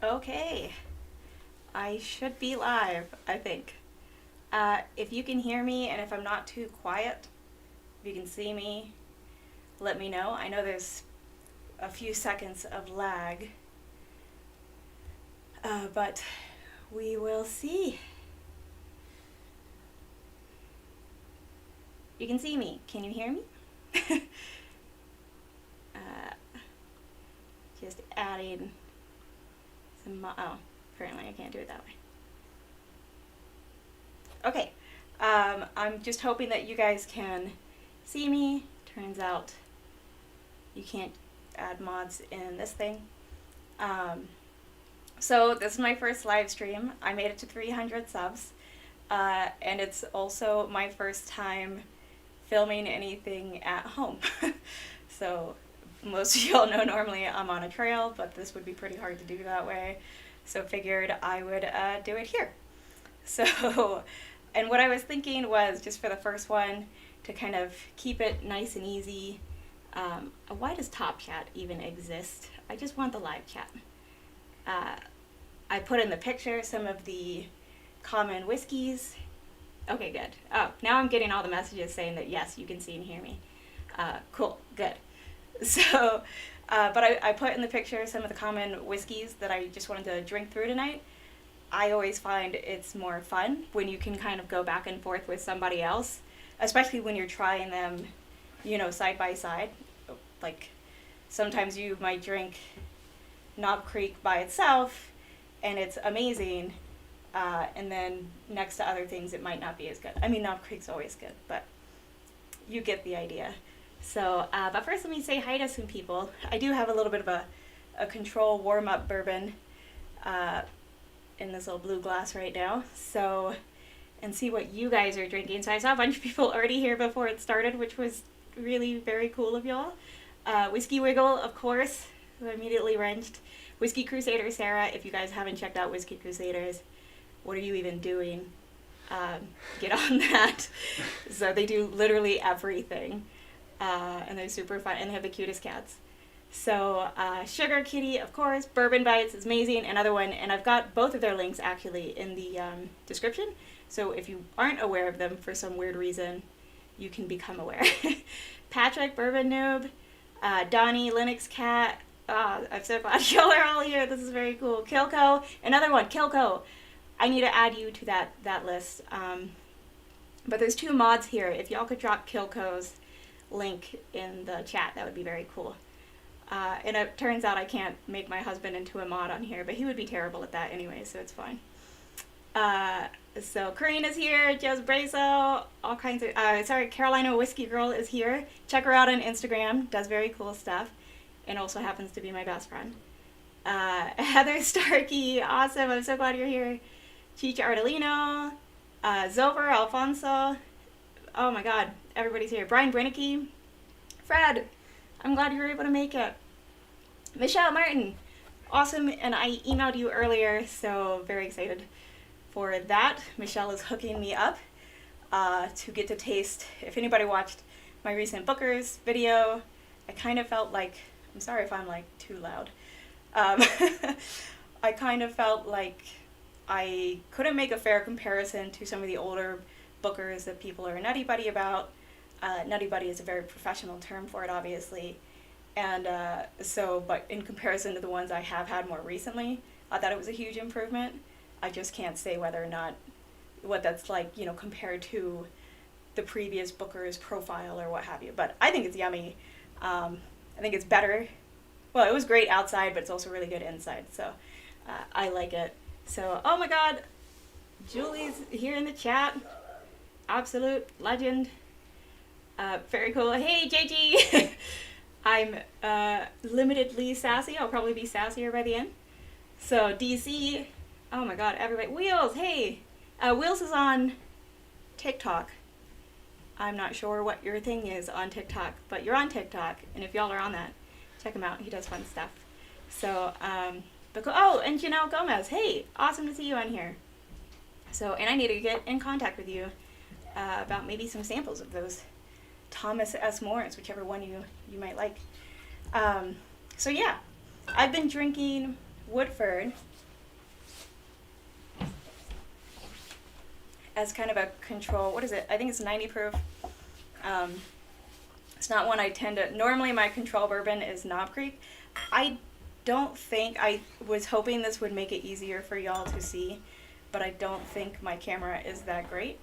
Okay, I should be live, I think. If you can hear me and if I'm not too quiet, if you can see me, let me know. I know there's a few seconds of lag, but we will see. You can see me. Can you hear me? uh, just adding some, apparently I can't do it that way. Okay, I'm just hoping that you guys can see me. Turns out you can't add mods in this thing. So this is my first live stream. I made it to 300 subs, and it's also my first time filming anything at home. So most of y'all know normally I'm on a trail, but this would be pretty hard to do that way. So figured I would do it here. So, and what I was thinking was just for the first one to kind of keep it nice and easy. Why does Top Chat even exist? I just want the live chat. I put in the picture some of the common whiskeys. Okay, good. Oh, now I'm getting all the messages saying that yes, you can see and hear me. Cool, good. So, but I put in the picture some of the common whiskeys that I just wanted to drink through tonight. I always find it's more fun when you can kind of go back and forth with somebody else, especially when you're trying them, side by side. Like, sometimes you might drink Knob Creek by itself, and it's amazing, and then next to other things it might not be as good. I mean, Knob Creek's always good, but you get the idea. So, but first let me say hi to some people. I do have a little bit of a control warm-up bourbon in this little blue glass right now, so, and see what you guys are drinking. So I saw a bunch of people already here before it started, which was really very cool of y'all. Whiskey Wiggle, of course, who immediately wrenched. Whiskey Crusader Sarah, if you guys haven't checked out Whiskey Crusaders, what are you even doing? Get on that. So they do literally everything, and they're super fun, and they have the cutest cats. So Sugar Kitty, of course, Bourbon Bites is amazing, another one, and I've got both of their links actually in the description, so if you aren't aware of them for some weird reason, you can become aware. Patrick, Bourbon Noob, Donnie, Linux Cat, I'm so glad y'all are all here, this is very cool. Kilco, another one, Kilco, I need to add you to that list, but there's two mods here. If y'all could drop Kilco's link in the chat, that would be very cool. And it turns out I can't make my husband into a mod on here, but he would be terrible at that anyway, so it's fine. So Karina's here, Joe's Brazo, all kinds of, Carolina Whiskey Girl is here. Check her out on Instagram, does very cool stuff, and also happens to be my best friend. Heather Starkey, awesome, I'm so glad you're here. Chicha Ardolino, Zover, Alfonso, oh my god, everybody's here. Brian Brinicki, Fred, I'm glad you were able to make it. Michelle Martin, awesome, and I emailed you earlier, so very excited for that. Michelle is hooking me up to get to taste. If anybody watched my recent Booker's video, I kind of felt like, I'm sorry if I'm like too loud, I kind of felt like I couldn't make a fair comparison to some of the older Bookers that people are nutty buddy about. Nutty buddy is a very professional term for it, obviously, and but in comparison to the ones I have had more recently, I thought it was a huge improvement. I just can't say whether or not what that's like, compared to the previous Booker's profile or what have you, but I think it's yummy. I think it's better. Well, it was great outside, but it's also really good inside, so I like it. So, oh my god, Julie's here in the chat, absolute legend. Very cool. Hey, JG! I'm limitedly sassy. I'll probably be sassier by the end. So, DC, oh my god, everybody. Wheels, hey! Wheels is on TikTok. I'm not sure what your thing is on TikTok, but you're on TikTok, and if y'all are on that, check him out. He does fun stuff. So, oh, and Janelle Gomez, hey! Awesome to see you on here. So, and I need to get in contact with you about maybe some samples of those Thomas S. Morris, whichever one you might like. So yeah, I've been drinking Woodford as kind of a control. What is it? I think it's 90 proof. It's not one I tend to. Normally my control bourbon is Knob Creek. I don't think, I was hoping this would make it easier for y'all to see, but I don't think my camera is that great.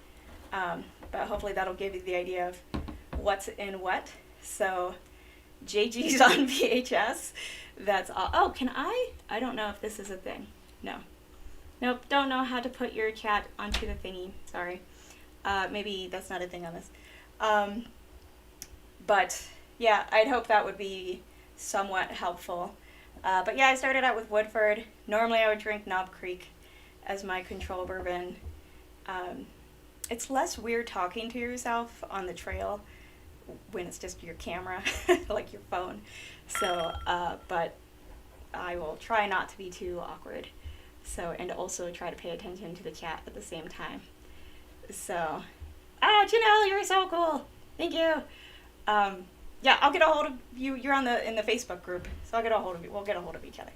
But hopefully that'll give you the idea of what's in what. So JG's on VHS. That's all. Oh, can I? I don't know if this is a thing. No. Nope, don't know how to put your chat onto the thingy. Sorry. Maybe that's not a thing on this. But yeah, I'd hope that would be somewhat helpful. But yeah, I started out with Woodford. Normally I would drink Knob Creek as my control bourbon. It's less weird talking to yourself on the trail when it's just your camera, like your phone. So, but I will try not to be too awkward. So, and also try to pay attention to the chat at the same time. So, Janelle, you're so cool. Thank you. Yeah, I'll get a hold of you. You're in the Facebook group, so I'll get a hold of you. We'll get a hold of each other.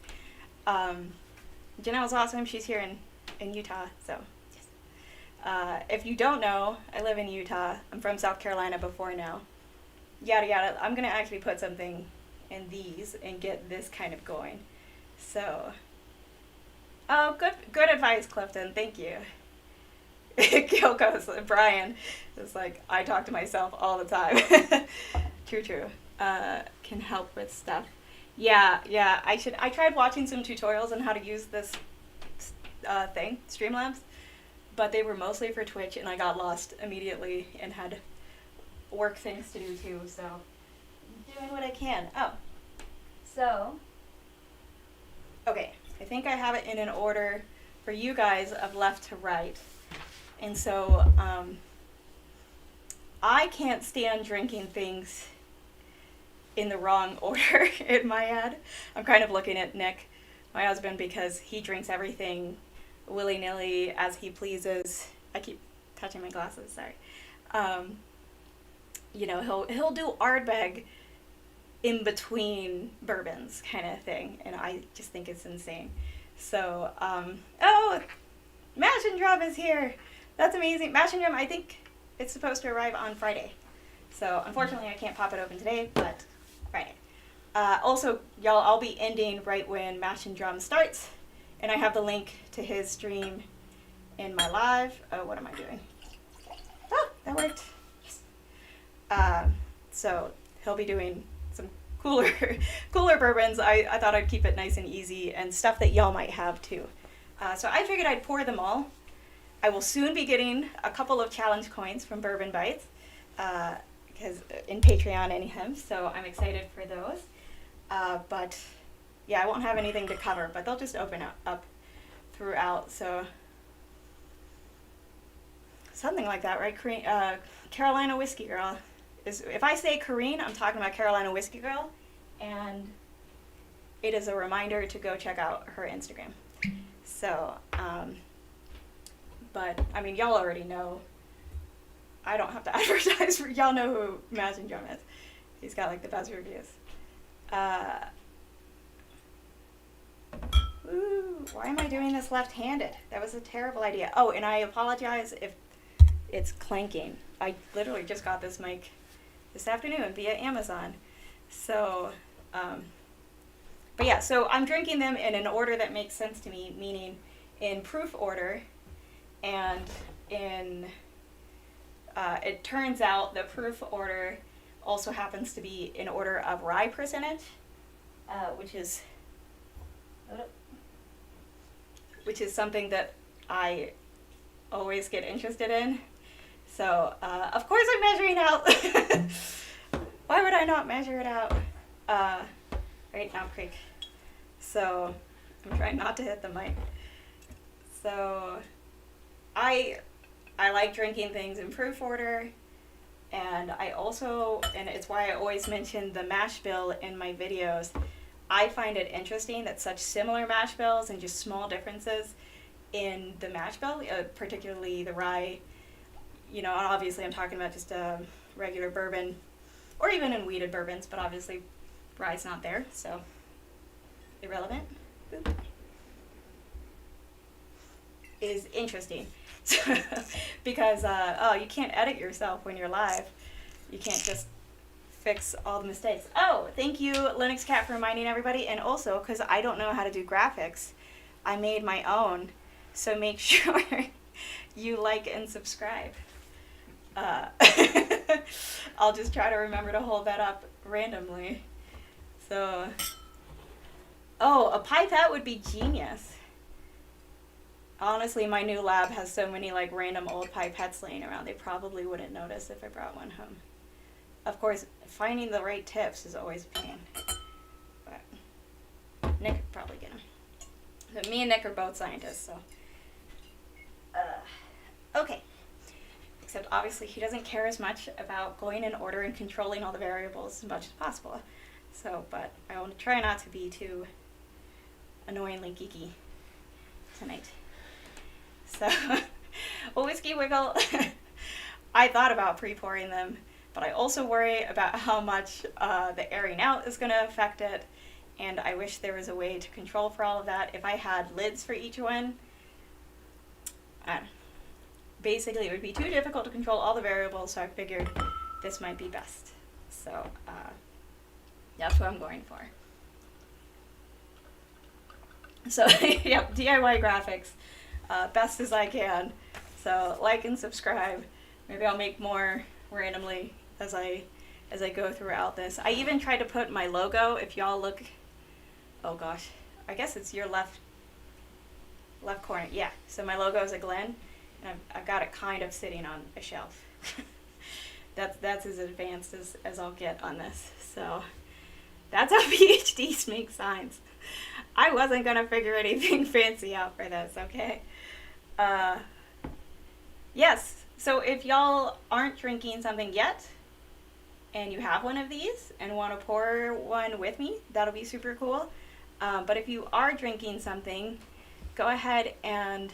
Janelle's awesome. She's here in Utah, so yes. If you don't know, I live in Utah. I'm from South Carolina before now. Yada yada. I'm gonna actually put something in these and get this kind of going. So, oh, good advice, Clifton. Thank you. Kyoko, Brian is like, I talk to myself all the time. True. Can help with stuff. Yeah. I tried watching some tutorials on how to use this thing, Streamlabs, but they were mostly for Twitch, and I got lost immediately and had work things to do too. So, I'm doing what I can. Oh, so okay. I think I have it in an order for you guys of left to right. And so, I can't stand drinking things in the wrong order in my head. I'm kind of looking at Nick, my husband, because he drinks everything willy-nilly as he pleases. I keep touching my glasses, sorry. You know, he'll do Ardbeg in between bourbons kind of thing, and I just think it's insane. So, oh, Mash and Drum is here. That's amazing. Mash and Drum, I think it's supposed to arrive on Friday. So, unfortunately, I can't pop it open today, but Friday. Also, y'all, I'll be ending right when Mash and Drum starts, and I have the link to his stream in my live. Oh, what am I doing? Oh, that worked. Yes. So, he'll be doing some cooler bourbons. I thought I'd keep it nice and easy, and stuff that y'all might have too. So I figured I'd pour them all. I will soon be getting a couple of challenge coins from Bourbon Bites, because in Patreon anyhow, so I'm excited for those. But yeah, I won't have anything to cover, but they'll just open up throughout. So something like that, right? Carolina Whiskey Girl. If I say Corrine, I'm talking about Carolina Whiskey Girl, and it is a reminder to go check out her Instagram. So, but, I mean, y'all already know. I don't have to advertise for y'all know who Mash and Drum is. He's got, like, the best reviews. Ooh, why am I doing this left-handed? That was a terrible idea. Oh, and I apologize if it's clanking. I literally just got this mic this afternoon via Amazon. So, but yeah, so I'm drinking them in an order that makes sense to me, meaning in proof order, and in, it turns out the proof order also happens to be in order of rye percentage, which is something that I always get interested in. So, of course I'm measuring out. Why would I not measure it out? Right now, Creek. So, I'm trying not to hit the mic. So, I like drinking things in proof order, and I also, and it's why I always mention the mash bill in my videos. I find it interesting that such similar mash bills and just small differences in the mash bill, particularly the rye, you know, obviously I'm talking about just a regular bourbon, or even in wheated bourbons, but obviously rye's not there, so irrelevant. Boop. is interesting. Because, oh, you can't edit yourself when you're live. You can't just fix all the mistakes. Oh, thank you, Linux Cat, for reminding everybody. And also, because I don't know how to do graphics, I made my own. So make sure you like and subscribe. I'll just try to remember to hold that up randomly. So, oh, a pipette would be genius. Honestly, my new lab has so many like random old pipettes laying around. They probably wouldn't notice if I brought one home. Of course, finding the right tips is always a pain. But Nick could probably get them. But me and Nick are both scientists, so. Okay. Except obviously he doesn't care as much about going in order and controlling all the variables as much as possible. So, but I will try not to be too annoyingly geeky tonight. So, well, Whiskey Wiggle, I thought about pre-pouring them, but I also worry about how much the airing out is going to affect it, and I wish there was a way to control for all of that. If I had lids for each one, basically it would be too difficult to control all the variables, so I figured this might be best. So that's what I'm going for. So yep, DIY graphics, best as I can. So like and subscribe. Maybe I'll make more randomly as I go throughout this. I even tried to put my logo. If y'all look, oh gosh, I guess it's your left corner. Yeah. So my logo is a Glen. And I've got it kind of sitting on a shelf. That's as advanced as I'll get on this. So that's how PhDs make signs. I wasn't going to figure anything fancy out for this, okay? Yes, so if y'all aren't drinking something yet, and you have one of these and want to pour one with me, that'll be super cool. But if you are drinking something, go ahead and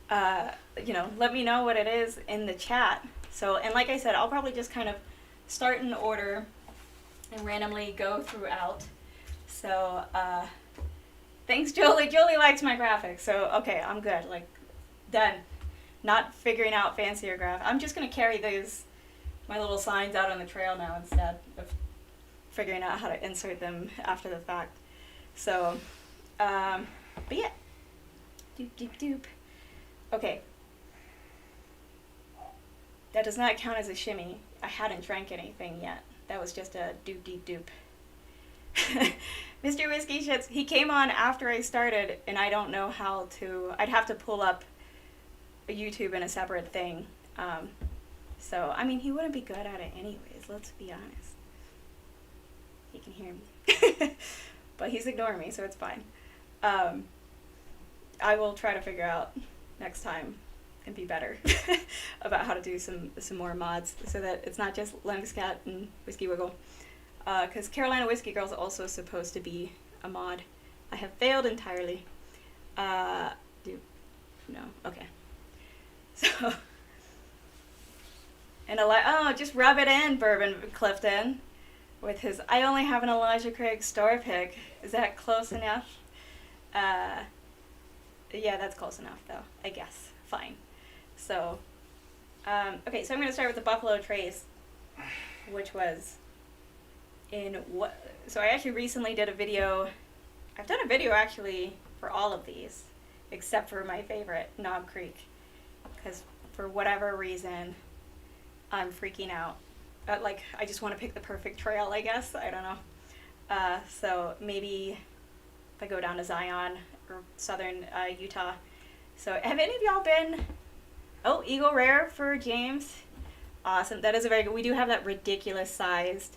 let me know what it is in the chat. So, and like I said, I'll probably just kind of start in order and randomly go throughout. So, thanks, Jolie. Jolie likes my graphics. So, okay, I'm good. Like, done. Not figuring out fancier graphics. I'm just going to carry my little signs out on the trail now instead of figuring out how to insert them after the fact. So, but yeah. Doop, doop, doop. Okay. That does not count as a shimmy. I hadn't drank anything yet. That was just a doop deep doop. Mr. Whiskey Shits, he came on after I started, and I don't know how to. I'd have to pull up a YouTube in a separate thing. So, I mean, he wouldn't be good at it anyways, let's be honest. He can hear me. But he's ignoring me, so it's fine. I will try to figure out next time and be better about how to do some more mods so that it's not just Linux Cat and Whiskey Wiggle. Because Carolina Whiskey Girl is also supposed to be a mod. I have failed entirely. No, okay. So, and just rub it in, Bourbon Clifton, with his, I only have an Elijah Craig store pick. Is that close enough? Yeah, that's close enough, though, I guess. Fine. So, okay, so I'm going to start with the Buffalo Trace, which was so I actually recently did a video. I've done a video, actually, for all of these, except for my favorite, Knob Creek, because for whatever reason, I'm freaking out. I just want to pick the perfect trail, I guess. I don't know. So maybe if I go down to Zion or southern Utah. So have any of y'all been? Oh, Eagle Rare for James. Awesome. That is a very good. We do have that ridiculous sized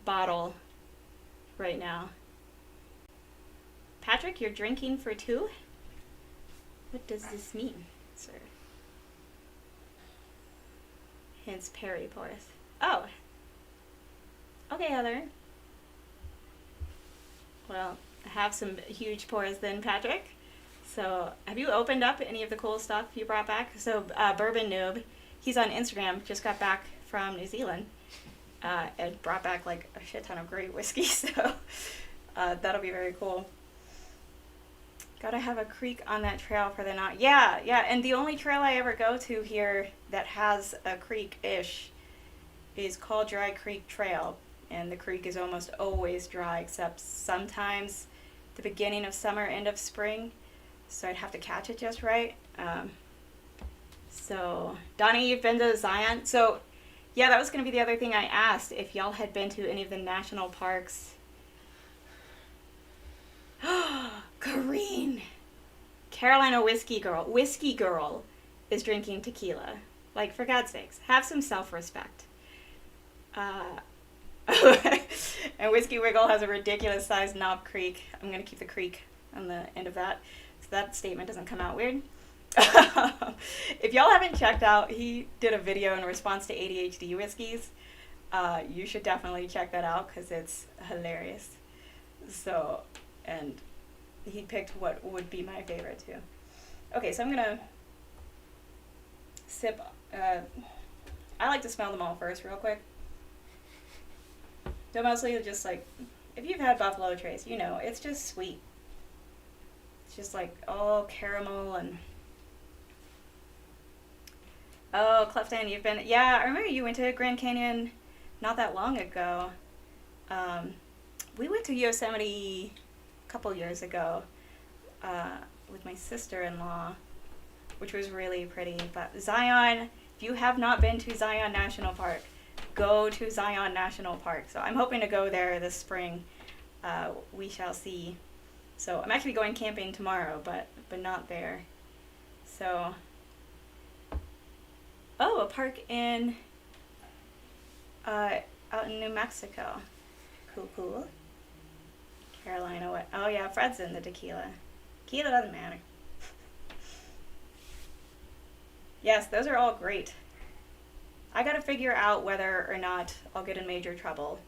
bottle right now. Patrick, you're drinking for two? What does this mean, sir? Hence Perry pours. Oh. Okay, Heather. Well, I have some huge pours then, Patrick. So, have you opened up any of the cool stuff you brought back? So, Bourbon Noob, he's on Instagram, just got back from New Zealand, and brought back like a shit ton of great whiskey, so that'll be very cool. Gotta have a creek on that trail for the knot. Yeah, yeah, and the only trail I ever go to here that has a creek-ish is called Dry Creek Trail, and the creek is almost always dry, except sometimes the beginning of summer, end of spring, so I'd have to catch it just right. So, Donnie, you've been to Zion? So, yeah, that was going to be the other thing I asked, if y'all had been to any of the national parks. Kareen! Carolina Whiskey Girl is drinking tequila. Like, for God's sakes, have some self-respect. And Whiskey Wiggle has a ridiculous sized Knob Creek. I'm going to keep the creek on the end of that, so that statement doesn't come out weird. If y'all haven't checked out, he did a video in response to ADHD whiskeys. You should definitely check that out because it's hilarious. So, and he picked what would be my favorite too. Okay, so I'm gonna sip. I like to smell them all first, real quick. So mostly just like, if you've had Buffalo Trace, you know, it's just sweet. It's just like all caramel and... Oh, Clifton, you've been... Yeah, I remember you went to Grand Canyon not that long ago. We went to Yosemite a couple years ago with my sister-in-law, which was really pretty. But Zion, if you have not been to Zion National Park, go to Zion National Park. So I'm hoping to go there this spring. We shall see. So I'm actually going camping tomorrow, but not there. So... Oh, a park in, out in New Mexico. Cool, cool. Carolina, what? Oh yeah, Fred's in the tequila. Tequila doesn't matter. Yes, those are all great. I gotta figure out whether or not I'll get in major trouble.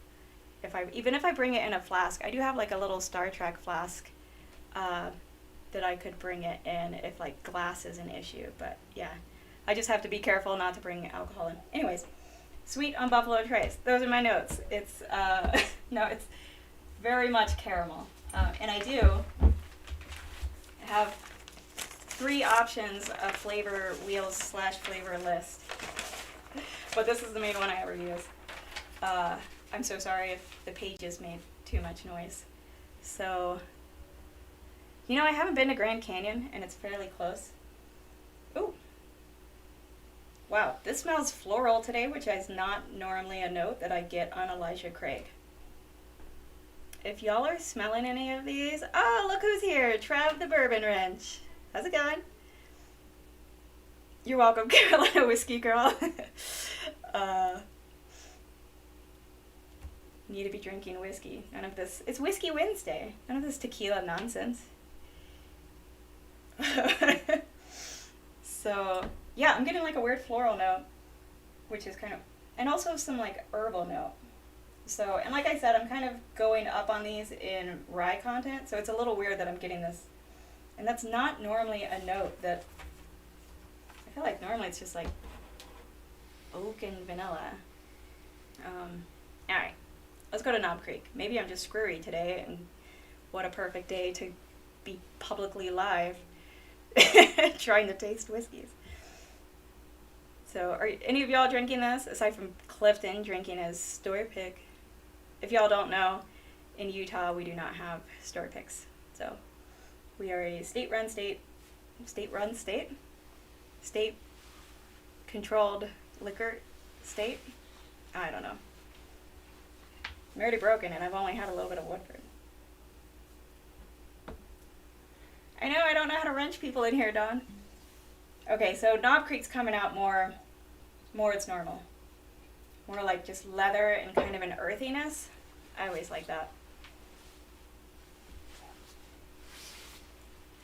Even if I bring it in a flask. I do have like a little Star Trek flask, that I could bring it in if like glass is an issue, but yeah. I just have to be careful not to bring alcohol in. Anyways, sweet on Buffalo Trace. Those are my notes. It's, no, it's very much caramel. And I do have 3 options of flavor wheels / flavor list. But this is the main one I ever use. I'm so sorry if the pages made too much noise. So, you know, I haven't been to Grand Canyon, and it's fairly close. Ooh. Wow, this smells floral today, which is not normally a note that I get on Elijah Craig. If y'all are smelling any of these, oh, look who's here, Trev the Bourbon Wrench. How's it going? You're welcome, Carolina Whiskey Girl. Need to be drinking whiskey. None of this, it's Whiskey Wednesday. None of this tequila nonsense. So... yeah, I'm getting like a weird floral note, which is kind of, and also some like herbal note. So, and like I said, I'm kind of going up on these in rye content, so it's a little weird that I'm getting this. And that's not normally a note that, I feel like normally it's just like oak and vanilla. Alright, let's go to Knob Creek. Maybe I'm just screwy today, and what a perfect day to be publicly live trying to taste whiskeys. So, are any of y'all drinking this? Aside from Clifton drinking his store pick. If y'all don't know, in Utah we do not have store picks. So, we are a state-run state-controlled liquor state. I don't know. I'm already broken and I've only had a little bit of Woodford. I know I don't know how to wrench people in here, Dawn. Okay, so Knob Creek's coming out more it's normal. More like just leather and kind of an earthiness. I always like that.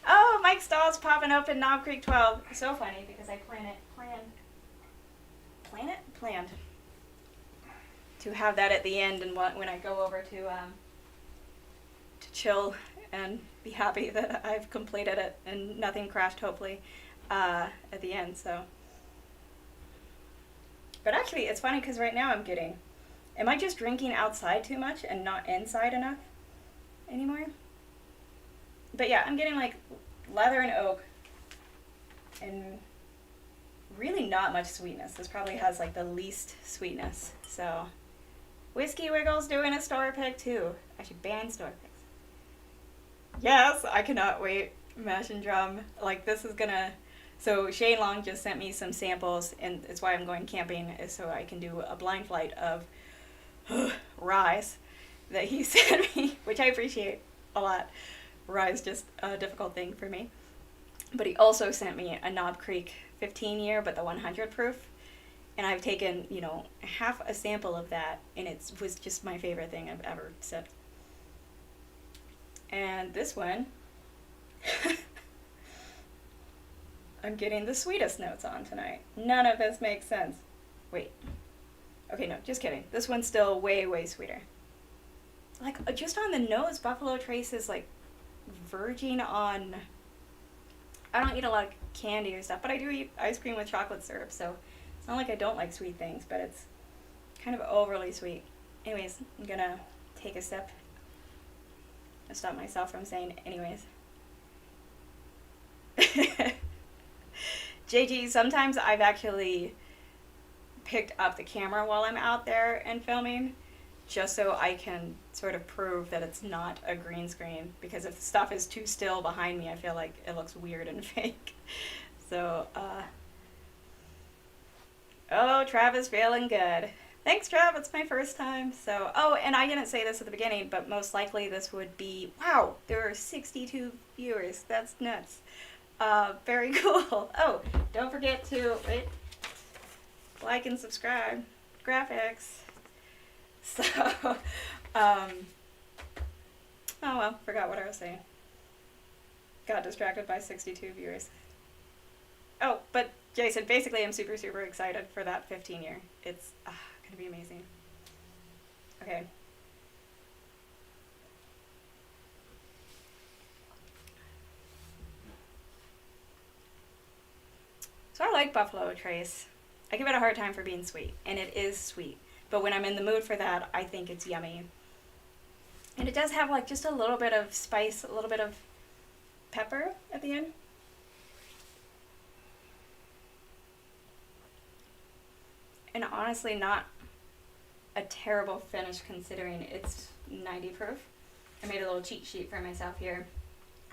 Oh, Mike Stahl's popping open Knob Creek 12. So funny because I planned to have that at the end, and when I go over to chill and be happy that I've completed it and nothing crashed, hopefully, at the end. So, but actually it's funny because right now am I just drinking outside too much and not inside enough anymore? But yeah, I'm getting like leather and oak and really not much sweetness. This probably has like the least sweetness. So Whiskey Wiggle's doing a store pick too. I should ban store picks. Yes, I cannot wait. Mash and drum. Like this is gonna. So Shane Long just sent me some samples, and it's why I'm going camping, is so I can do a blind flight of ryes that he sent me, which I appreciate a lot. Rye is just a difficult thing for me. But he also sent me a Knob Creek 15 year, but the 100 proof. And I've taken, half a sample of that, and it was just my favorite thing I've ever sipped. And this one, I'm getting the sweetest notes on tonight. None of this makes sense. Wait. Okay, no, just kidding. This one's still way, way sweeter. Like, just on the nose, Buffalo Trace is, like, verging on... I don't eat a lot of candy or stuff, but I do eat ice cream with chocolate syrup, so it's not like I don't like sweet things, but it's kind of overly sweet. Anyways, I'm gonna take a sip. I'll stop myself from saying anyways. JG, sometimes I've actually picked up the camera while I'm out there and filming, just so I can sort of prove that it's not a green screen, because if the stuff is too still behind me, I feel like it looks weird and fake. So, oh, Trav is feeling good. Thanks, Trav, it's my first time. So, oh, and I didn't say this at the beginning, but most likely this would be, wow, there are 62 viewers. That's nuts. Very cool. Oh, don't forget to like and subscribe. Graphics. So, oh well, forgot what I was saying. Got distracted by 62 viewers. Oh, but Jason, basically I'm super, super excited for that 15 year. It's gonna be amazing. Okay. So I like Buffalo Trace. I give it a hard time for being sweet, and it is sweet. But when I'm in the mood for that, I think it's yummy. And it does have like just a little bit of spice, a little bit of pepper at the end. And honestly, not a terrible finish considering it's 90 proof. I made a little cheat sheet for myself here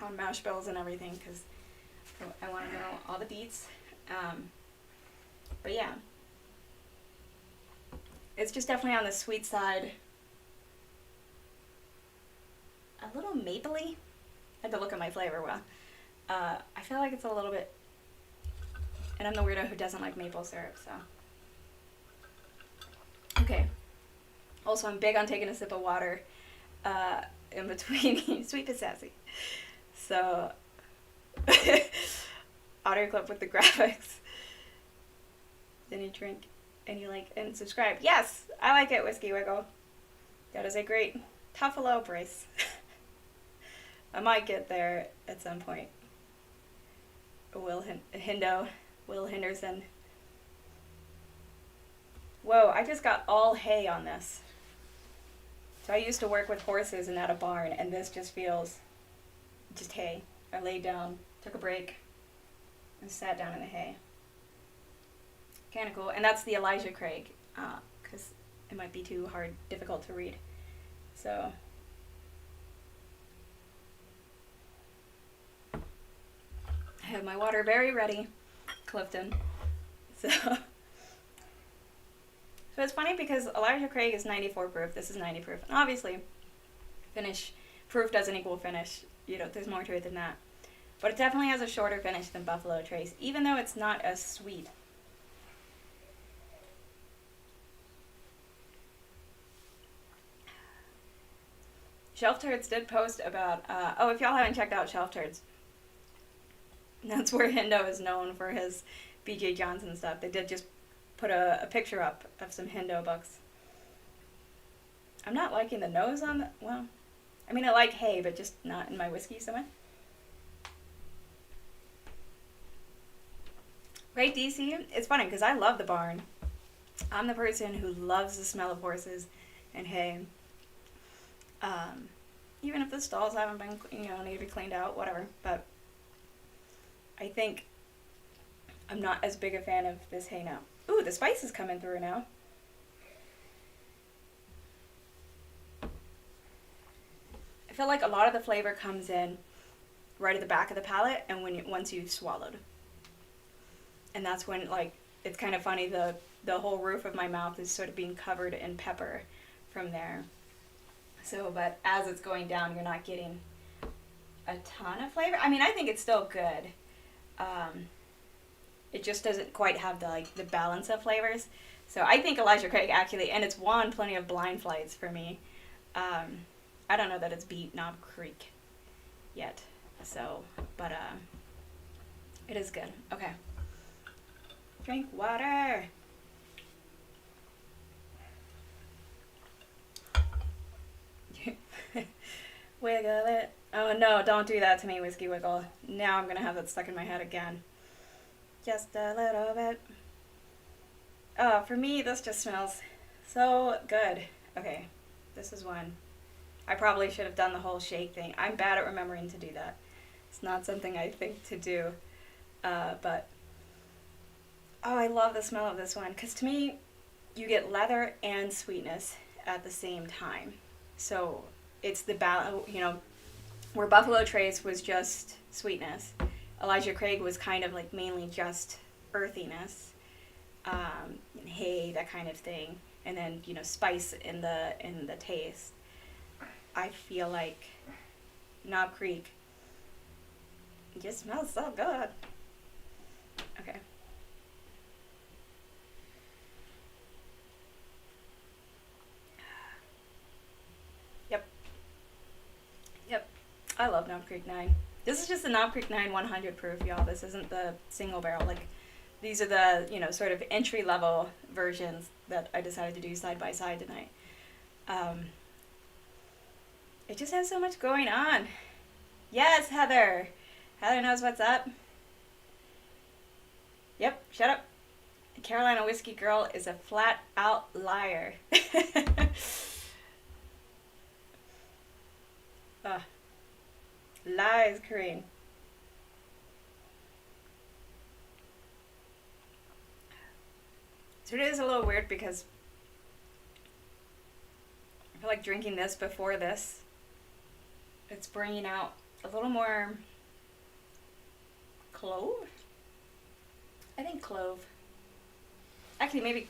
on mash bills and everything because I want to know all the deets. But yeah, it's just definitely on the sweet side. A little mapley. I had to look at my flavor well. I feel like it's a little bit, and I'm the weirdo who doesn't like maple syrup, so. Okay. Also, I'm big on taking a sip of water in between sweet but sassy. So, audio clip with the graphics. Then you drink and you like and subscribe. Yes, I like it, Whiskey Wiggle. That is a great Tuffalo brace. I might get there at some point. Will Henderson. Whoa, I just got all hay on this. So I used to work with horses and at a barn, and this just feels just hay. I laid down, took a break, and sat down in the hay. Kind of cool. And that's the Elijah Craig, because it might be too difficult to read. So, I have my water very ready, Clifton. So it's funny because Elijah Craig is 94 proof. This is 90 proof. And obviously, proof doesn't equal finish. There's more to it than that. But it definitely has a shorter finish than Buffalo Trace, even though it's not as sweet. Shelf Turds did post about, if y'all haven't checked out Shelf Turds, that's where Hendo is known for his B.J. Johnson stuff. They did just put a picture up of some Hendo books. I'm not liking the nose on the, well, I mean, I like hay, but just not in my whiskey so much. Right, DC? It's funny because I love the barn. I'm the person who loves the smell of horses and hay. Even if the stalls haven't been, need to be cleaned out, whatever. But I think I'm not as big a fan of this hay now. Ooh, the spice is coming through now. I feel like a lot of the flavor comes in right at the back of the palate and once you've swallowed. And that's when, like, it's kind of funny, the whole roof of my mouth is sort of being covered in pepper from there. So, but as it's going down, you're not getting a ton of flavor. I mean, I think it's still good. It just doesn't quite have the balance of flavors. So I think Elijah Craig actually, and it's won plenty of blind flights for me. I don't know that it's beat Knob Creek yet. So, but it is good. Okay. Drink water. Wiggle it. Oh no, don't do that to me, Whiskey Wiggle. Now I'm gonna have that stuck in my head again. Just a little bit. Oh, for me, this just smells so good. Okay, this is one. I probably should have done the whole shake thing. I'm bad at remembering to do that. It's not something I think to do. But, oh, I love the smell of this one. Because to me, you get leather and sweetness at the same time. So it's the balance, where Buffalo Trace was just sweetness. Elijah Craig was kind of like mainly just earthiness, and hay, that kind of thing. And then, spice in the taste. I feel like Knob Creek just smells so good. Okay. Yep. I love Knob Creek 9. This is just the Knob Creek 9 100 proof, y'all. This isn't the single barrel. Like, these are the, sort of entry-level versions that I decided to do side by side tonight. It just has so much going on. Yes, Heather. Heather knows what's up. Yep, shut up. The Carolina Whiskey Girl is a flat-out liar. Lies, Corinne. So it is a little weird because I feel like drinking this before this, it's bringing out a little more clove? I think clove. Actually,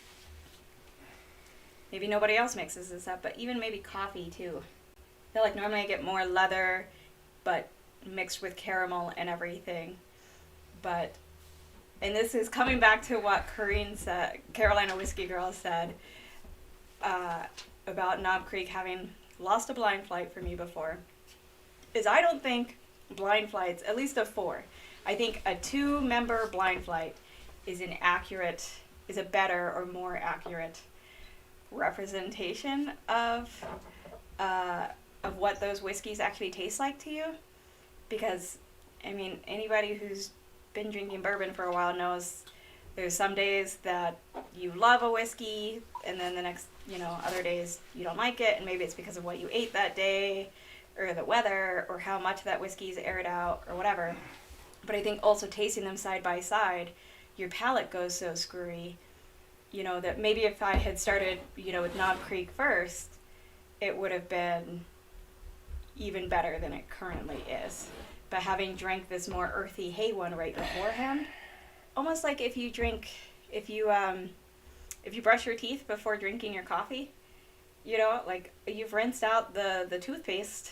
maybe nobody else mixes this up, but even maybe coffee too. I feel like normally I get more leather, but mixed with caramel and everything. And this is coming back to what Corinne said, Carolina Whiskey Girl said, about Knob Creek having lost a blind flight for me before, is I don't think blind flights, at least of 4, I think a 2-member blind flight is a better or more accurate representation of what those whiskeys actually taste like to you. Because, I mean, anybody who's been drinking bourbon for a while knows there's some days that you love a whiskey, and then the next, other days you don't like it, and maybe it's because of what you ate that day, or the weather, or how much that whiskey's aired out, or whatever. But I think also tasting them side by side, your palate goes so screwy, that maybe if I had started, with Knob Creek first, it would have been even better than it currently is. But having drank this more earthy hay one right beforehand, almost like if you brush your teeth before drinking your coffee, like you've rinsed out the toothpaste,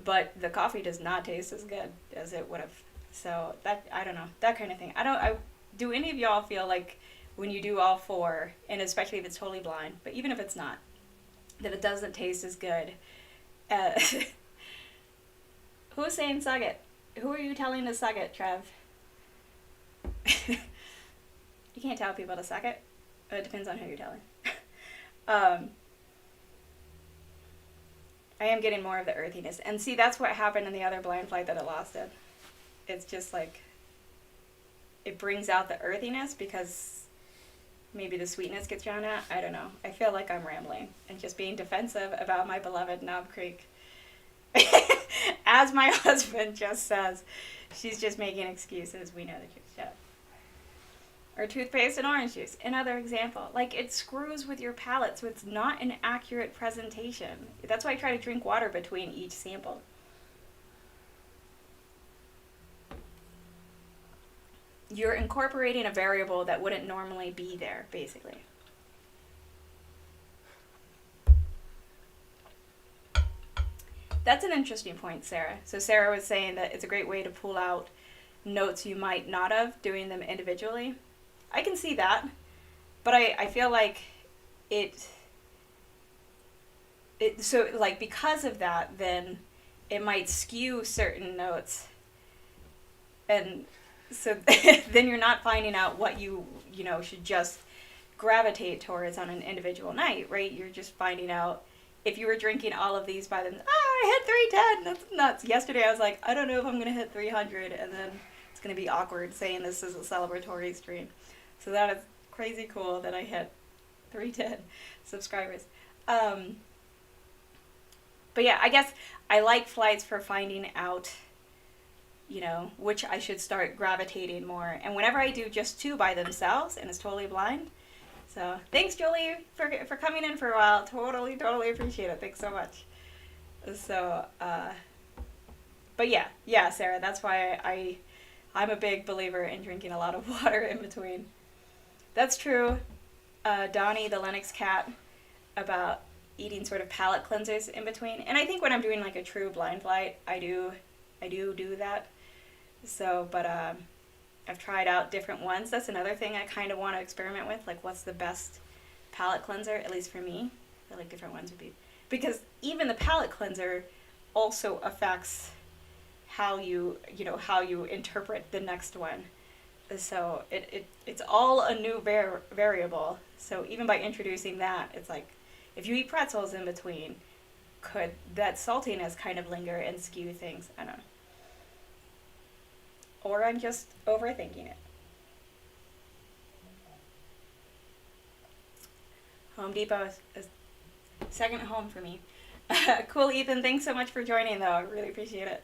but the coffee does not taste as good as it would have. So that, I don't know, that kind of thing. Do any of y'all feel like when you do all 4, and especially if it's totally blind, but even if it's not, that it doesn't taste as good? Who's saying suck it? Who are you telling to suck it, Trev? You can't tell people to suck it. It depends on who you're telling. I am getting more of the earthiness. And see, that's what happened in the other blind flight that it lost it. It's just like, it brings out the earthiness because maybe the sweetness gets drowned out. I don't know. I feel like I'm rambling and just being defensive about my beloved Knob Creek. As my husband just says, she's just making excuses. We know the truth. Shut up. Or toothpaste and orange juice. Another example. Like, it screws with your palate, so it's not an accurate presentation. That's why I try to drink water between each sample. You're incorporating a variable that wouldn't normally be there, basically. That's an interesting point, Sarah. So Sarah was saying that it's a great way to pull out notes you might not have, doing them individually. I can see that, but I feel like so like because of that, then it might skew certain notes, and so then you're not finding out what you should just gravitate towards on an individual night, right? You're just finding out if you were drinking all of these by them. I hit 310. That's nuts. Yesterday I was like, I don't know if I'm gonna hit 300, and then it's gonna be awkward saying this is a celebratory stream. So that is crazy cool that I hit 310 subscribers. But yeah, I guess I like flights for finding out, which I should start gravitating more. And whenever I do just two by themselves and it's totally blind. So thanks, Julie, for coming in for a while. Totally appreciate it. Thanks so much. So, but yeah, Sarah, that's why I'm a big believer in drinking a lot of water in between. That's true, Donnie, the Lennox cat, about eating sort of palate cleansers in between. And I think when I'm doing like a true blind flight, I do that. So, but I've tried out different ones. That's another thing I kind of want to experiment with. Like, what's the best palate cleanser, at least for me? I feel like different ones would be. Because even the palate cleanser also affects how you interpret the next one. So it's all a new variable. So even by introducing that, it's like, if you eat pretzels in between, could that saltiness kind of linger and skew things? I don't know. Or I'm just overthinking it. Home Depot is second home for me. Cool, Ethan. Thanks so much for joining, though. I really appreciate it.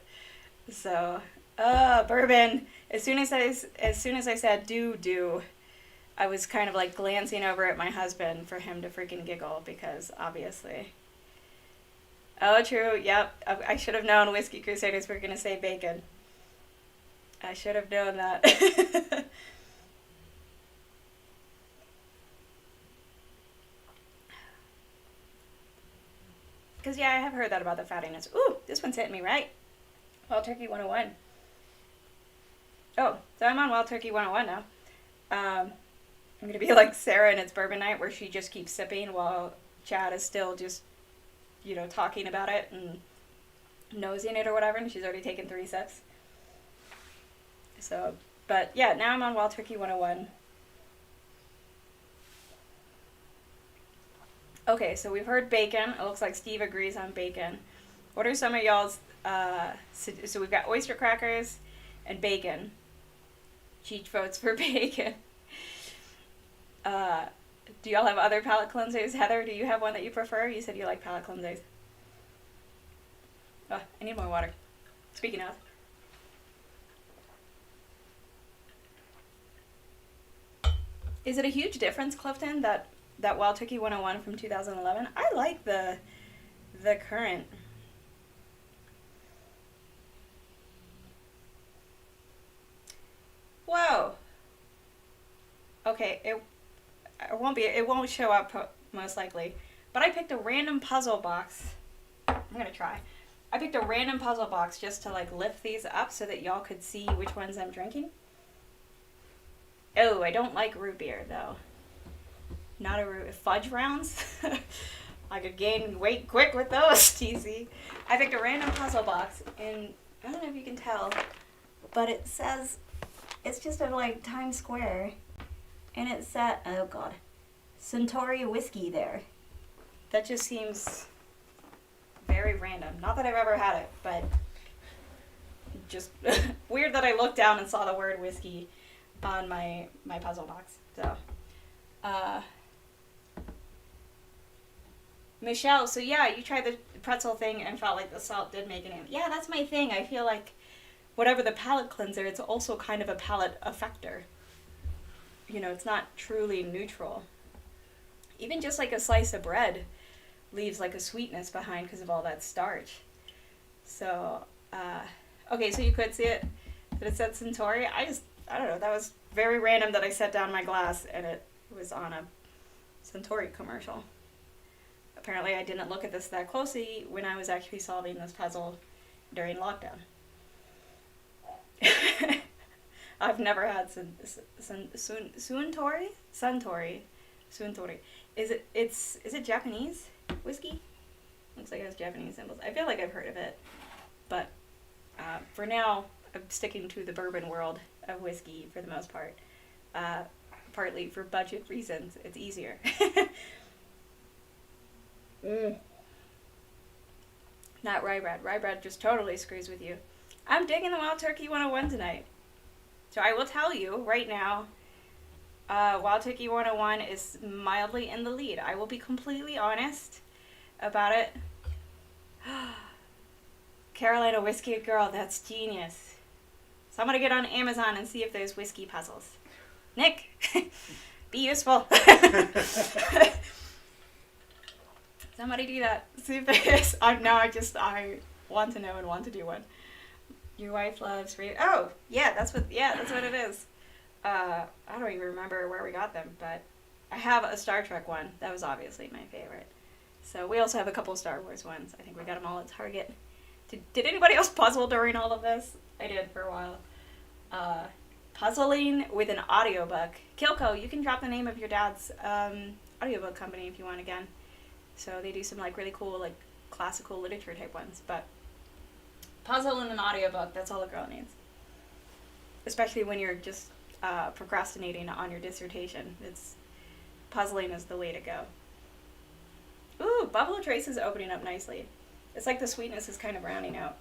So, bourbon. As soon as I said do, I was kind of like glancing over at my husband for him to freaking giggle, because obviously. Oh, true. Yep. I should have known Whiskey Crusaders were going to say bacon. I should have known that. Because, yeah, I have heard that about the fattiness. Ooh, this one's hitting me right. Wild Turkey 101. Oh, so I'm on Wild Turkey 101 now. I'm going to be like Sarah and It's Bourbon Night, where she just keeps sipping while Chad is still just, talking about it and nosing it or whatever, and she's already taken 3 sips. So, but yeah, now I'm on Wild Turkey 101. Okay, so we've heard bacon. It looks like Steve agrees on bacon. What are some of y'all's, so we've got oyster crackers and bacon. Cheech votes for bacon. Do y'all have other palate cleansers? Heather, do you have one that you prefer? You said you like palate cleansers. Oh, I need more water. Speaking of. Is it a huge difference, Clifton, that Wild Turkey 101 from 2011? I like the current. Whoa. Okay, it won't show up most likely. But I picked a random puzzle box. I'm gonna try. I picked a random puzzle box just to like lift these up so that y'all could see which ones I'm drinking. Oh, I don't like root beer though. Not a fudge rounds. I could gain weight quick with those, TC. I picked a random puzzle box, and I don't know if you can tell, but it says it's just of like Times Square, and it said, oh god, Centauri whiskey there. That just seems very random. Not that I've ever had it, but just weird that I looked down and saw the word whiskey on my puzzle box. So, Michelle, so yeah, you tried the pretzel thing and felt like the salt did make it in. Yeah, that's my thing. I feel like whatever the palate cleanser, it's also kind of a palate affector. You know, it's not truly neutral. Even just like a slice of bread leaves like a sweetness behind because of all that starch. So, okay, so you could see it, that it said Centauri. I don't know, that was very random that I set down my glass and it was on a Centauri commercial. Apparently I didn't look at this that closely when I was actually solving this puzzle during lockdown. I've never had Suntory? Suntory. Is it Japanese whiskey? Looks like it has Japanese symbols. I feel like I've heard of it. But for now, I'm sticking to the bourbon world of whiskey for the most part. Partly for budget reasons. It's easier. Not rye bread. Rye bread just totally screws with you. I'm digging the Wild Turkey 101 tonight. So I will tell you right now, Wild Turkey 101 is mildly in the lead. I will be completely honest about it. Carolina Whiskey Girl, that's genius. So I'm going to get on Amazon and see if there's whiskey puzzles. Nick, be useful. Somebody do that. See if there is. I want to know and want to do one. Your wife loves reading. Oh, yeah, that's what it is. I don't even remember where we got them, but I have a Star Trek one. That was obviously my favorite. So we also have a couple Star Wars ones. I think we got them all at Target. Did anybody else puzzle during all of this? I did for a while. Puzzling with an audiobook. Kilko, you can drop the name of your dad's audiobook company if you want again. So they do some like really cool like classical literature type ones, but puzzle in an audiobook, that's all a girl needs. Especially when you're just procrastinating on your dissertation. Puzzling is the way to go. Ooh, Buffalo Trace is opening up nicely. It's like the sweetness is kind of rounding out.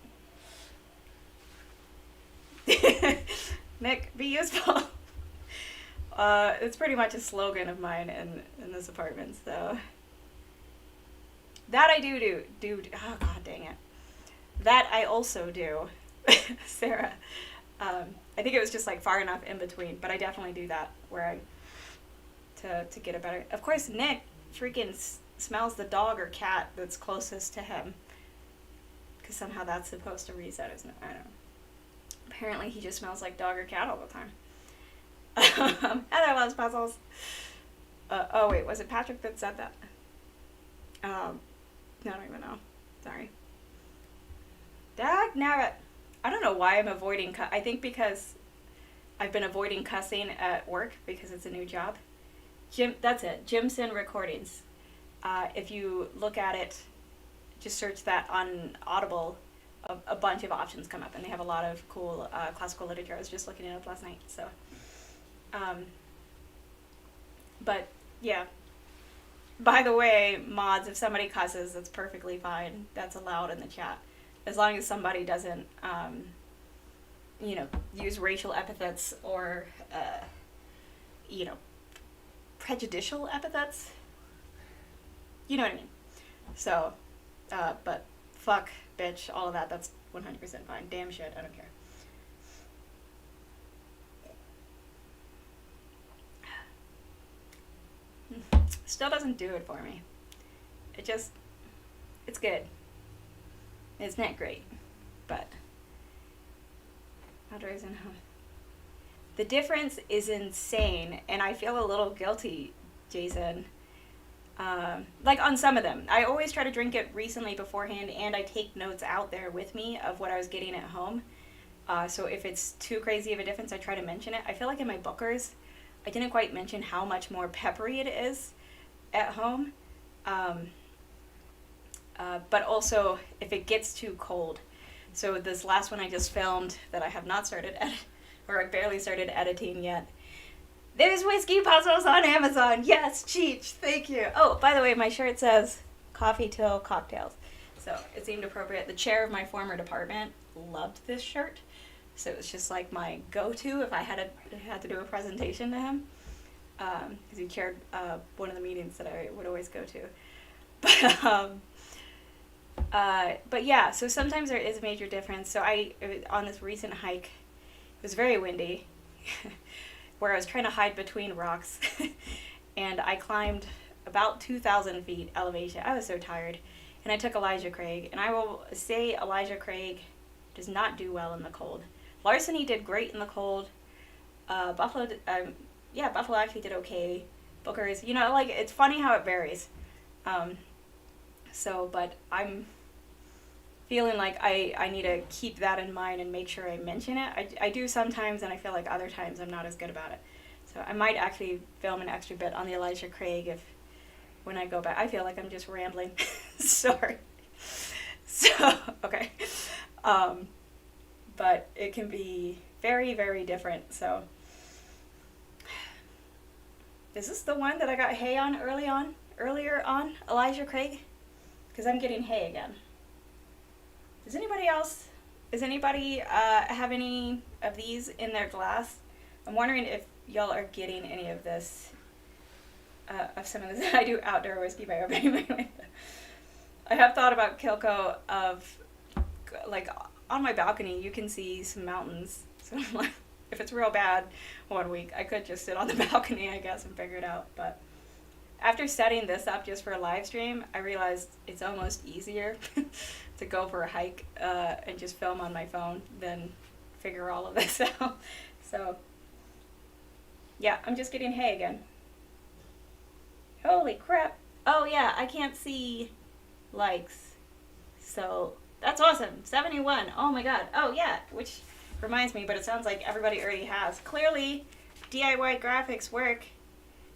Nick, be useful. It's pretty much a slogan of mine in this apartment, so. That I do. Oh, god dang it. That I also do, Sarah. I think it was just like far enough in between, but I definitely do that to get a better. Of course, Nick freaking smells the dog or cat that's closest to him, because somehow that's supposed to reset, isn't it? I don't know. Apparently, he just smells like dog or cat all the time. Heather loves puzzles. Oh wait, was it Patrick that said that? I don't even know. Sorry. Dagnabbit. I don't know why I'm avoiding I think because I've been avoiding cussing at work because it's a new job. That's it. Jimson Recordings. If you look at it, just search that on Audible, a bunch of options come up, and they have a lot of cool classical literature. I was just looking it up last night, so. But, yeah. By the way, mods, if somebody cusses, that's perfectly fine. That's allowed in the chat. As long as somebody doesn't, use racial epithets or, prejudicial epithets. You know what I mean? So, but fuck, bitch, all of that, that's 100% fine. Damn shit, I don't care. Still doesn't do it for me. It's good. It's not great, but the difference is insane, and I feel a little guilty, Jason. Like on some of them. I always try to drink it recently beforehand, and I take notes out there with me of what I was getting at home. So if it's too crazy of a difference, I try to mention it. I feel like in my bookers, I didn't quite mention how much more peppery it is at home. But also, if it gets too cold. So this last one I just filmed that I have not started or I barely started editing yet. There's whiskey puzzles on Amazon. Yes, Cheech, thank you. Oh, by the way, my shirt says Coffee Till Cocktails. So it seemed appropriate. The chair of my former department loved this shirt. So it was just like my go-to if I had to do a presentation to him. Because he chaired one of the meetings that I would always go to. But but yeah, so sometimes there is a major difference. So on this recent hike, it was very windy, where I was trying to hide between rocks, and I climbed about 2,000 feet elevation. I was so tired, and I took Elijah Craig, and I will say Elijah Craig does not do well in the cold. Larceny did great in the cold. Buffalo, Buffalo actually did okay. Booker's, like, it's funny how it varies. But I'm feeling like I need to keep that in mind and make sure I mention it. I do sometimes, and I feel like other times I'm not as good about it. So I might actually film an extra bit on the Elijah Craig when I go back. I feel like I'm just rambling. Sorry. So, okay. But it can be very, very different. So, is this the one that I got hay on earlier on, Elijah Craig? Because I'm getting hay again. Does anybody have any of these in their glass? I'm wondering if y'all are getting any of this, of some of this. I do outdoor whiskey by opening my window. I have thought about Kilco of, like, on my balcony you can see some mountains. So I'm like, if it's real bad one week, I could just sit on the balcony, I guess, and figure it out. But after setting this up just for a live stream, I realized it's almost easier to go for a hike and just film on my phone than figure all of this out. So, yeah, I'm just getting hay again. Holy crap. Oh, yeah, I can't see likes. So, that's awesome. 71. Oh, my God. Oh, yeah, which reminds me, but it sounds like everybody already has. Clearly, DIY graphics work.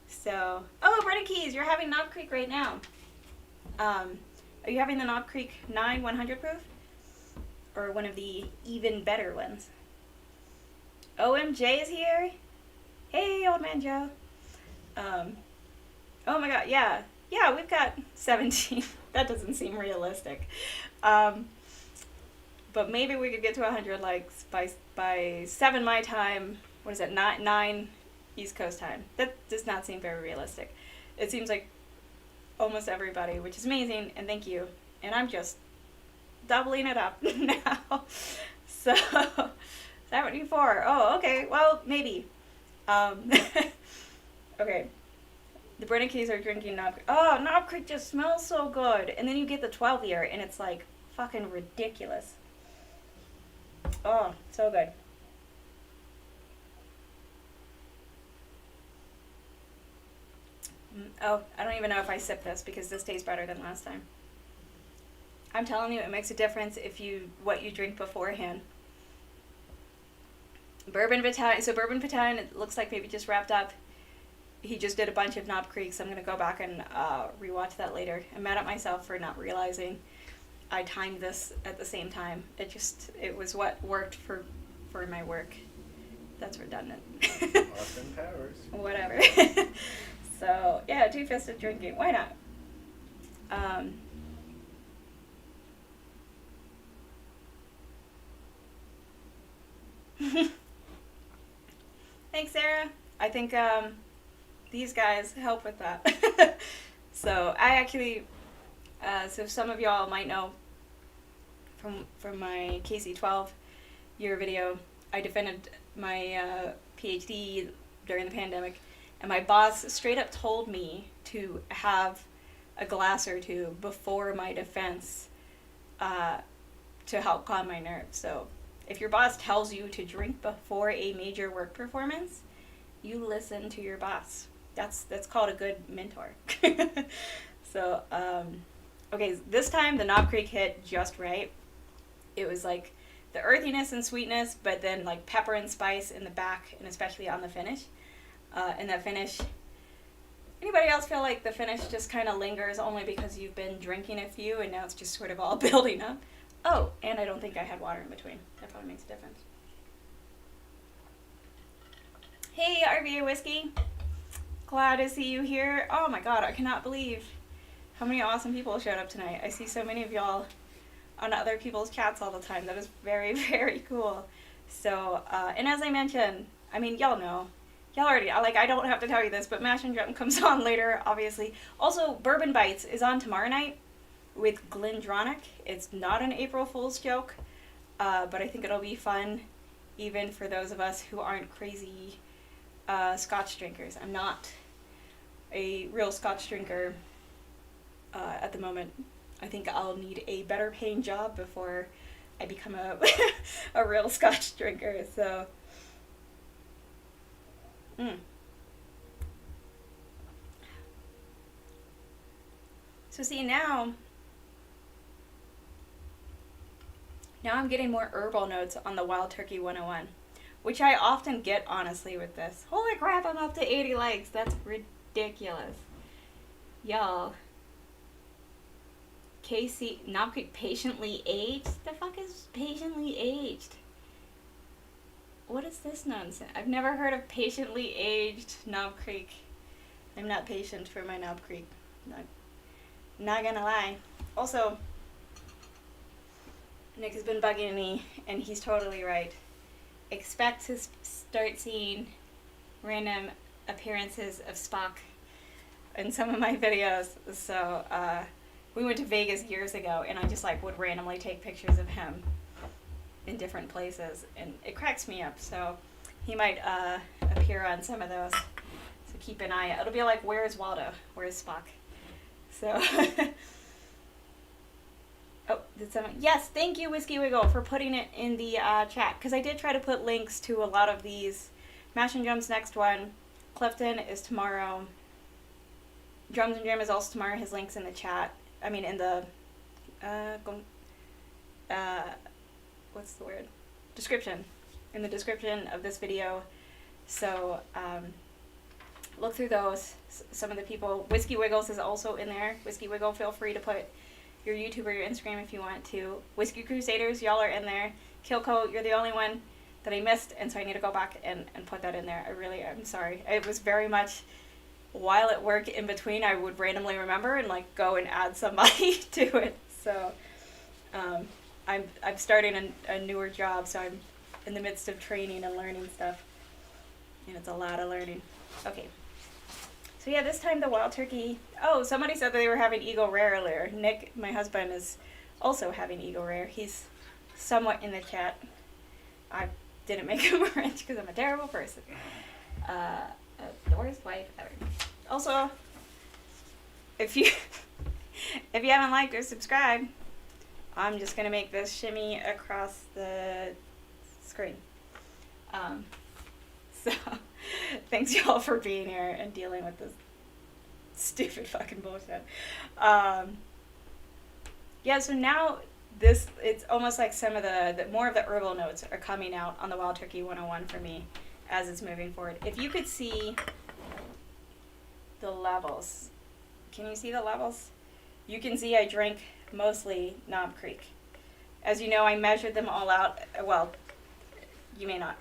So, Brennan Keys, you're having Knob Creek right now. Are you having the Knob Creek 9 100 proof? Or one of the even better ones? OMJ is here. Hey, old man Joe. Oh my God, yeah. Yeah, we've got 17. That doesn't seem realistic. But maybe we could get to 100 likes by 7 my time. What is it, 9 East Coast time? That does not seem very realistic. It seems like almost everybody, which is amazing, and thank you. And I'm just doubling it up now. So, 74. Oh, okay. Well, maybe. Okay. The Brennan Keys are drinking Knob Creek. Oh, Knob Creek just smells so good. And then you get the 12 year, and it's like fucking ridiculous. Oh, so good. Oh, I don't even know if I sip this because this tastes better than last time. I'm telling you, it makes a difference what you drink beforehand. Bourbon Battalion. So Bourbon Battalion, it looks like maybe just wrapped up. He just did a bunch of Knob Creeks. I'm going to go back and rewatch that later. I'm mad at myself for not realizing I timed this at the same time. It was what worked for my work. That's redundant. Austin Powers. Whatever. So, yeah, two-fisted drinking. Why not? Thanks, Sarah. I think these guys help with that. So, I actually, so some of y'all might know from my KC12 year video, I defended my PhD during the pandemic. And my boss straight up told me to have a glass or two before my defense to help calm my nerves. So if your boss tells you to drink before a major work performance, you listen to your boss. That's called a good mentor. So, okay, this time the Knob Creek hit just right. It was like the earthiness and sweetness, but then like pepper and spice in the back, and especially on the finish. And that finish, anybody else feel like the finish just kind of lingers only because you've been drinking a few and now it's just sort of all building up? Oh, and I don't think I had water in between. That probably makes a difference. Hey, RVA Whiskey. Glad to see you here. Oh my God, I cannot believe how many awesome people showed up tonight. I see so many of y'all on other people's chats all the time. That is very, very cool. So, and as I mentioned, I mean, y'all know, y'all already, like, I don't have to tell you this, but Mash and Drum comes on later, obviously. Also, Bourbon Bites is on tomorrow night with Glendronach. It's not an April Fool's joke, but I think it'll be fun, even for those of us who aren't crazy Scotch drinkers. I'm not a real Scotch drinker at the moment. I think I'll need a better paying job before I become a a real Scotch drinker. So, so see now I'm getting more herbal notes on the Wild Turkey 101, which I often get honestly with this. Holy crap! I'm up to 80 likes. That's ridiculous, y'all. Casey, not patiently aged? The fuck is patiently aged? What is this nonsense? I've never heard of patiently aged Knob Creek. I'm not patient for my Knob Creek. Not gonna lie. Also, Nick has been bugging me, and he's totally right. Expect to start seeing random appearances of Spock in some of my videos. So, we went to Vegas years ago, and I just like would randomly take pictures of him in different places, and it cracks me up. So he might appear on some of those. So keep an eye out. It'll be like, where's Waldo? Where's Spock? So, oh, did someone? Yes, thank you, Whiskey Wiggle, for putting it in the chat, because I did try to put links to a lot of these. Mash and Drum's next one. Clifton is tomorrow. Drums and Jam is also tomorrow. His link's in the chat. I mean, in the, what's the word? Description. In the description of this video. So, look through those. Some of the people. Whiskey Wiggles is also in there. Whiskey Wiggle, feel free to put your YouTube or your Instagram if you want to. Whiskey Crusaders, y'all are in there. Kilco, you're the only one that I missed, and so I need to go back and put that in there. I really am sorry. It was very much... while at work in between, I would randomly remember and like go and add somebody to it. So I'm starting a newer job, so I'm in the midst of training and learning stuff, and it's a lot of learning. Okay, so yeah, this time the Wild Turkey. Oh, somebody said that they were having Eagle Rare earlier. Nick, my husband, is also having Eagle Rare. He's somewhat in the chat. I didn't make him orange because I'm a terrible person. The worst wife ever. Also, if you haven't liked or subscribed, I'm just gonna make this shimmy across the screen. So thanks y'all for being here and dealing with this stupid fucking bullshit. Yeah, so now it's almost like some of the more of the herbal notes are coming out on the Wild Turkey 101 for me as it's moving forward. If you could see the levels, can you see the levels? You can see I drink mostly Knob Creek. As you know, I measured them all out. Well, you may not.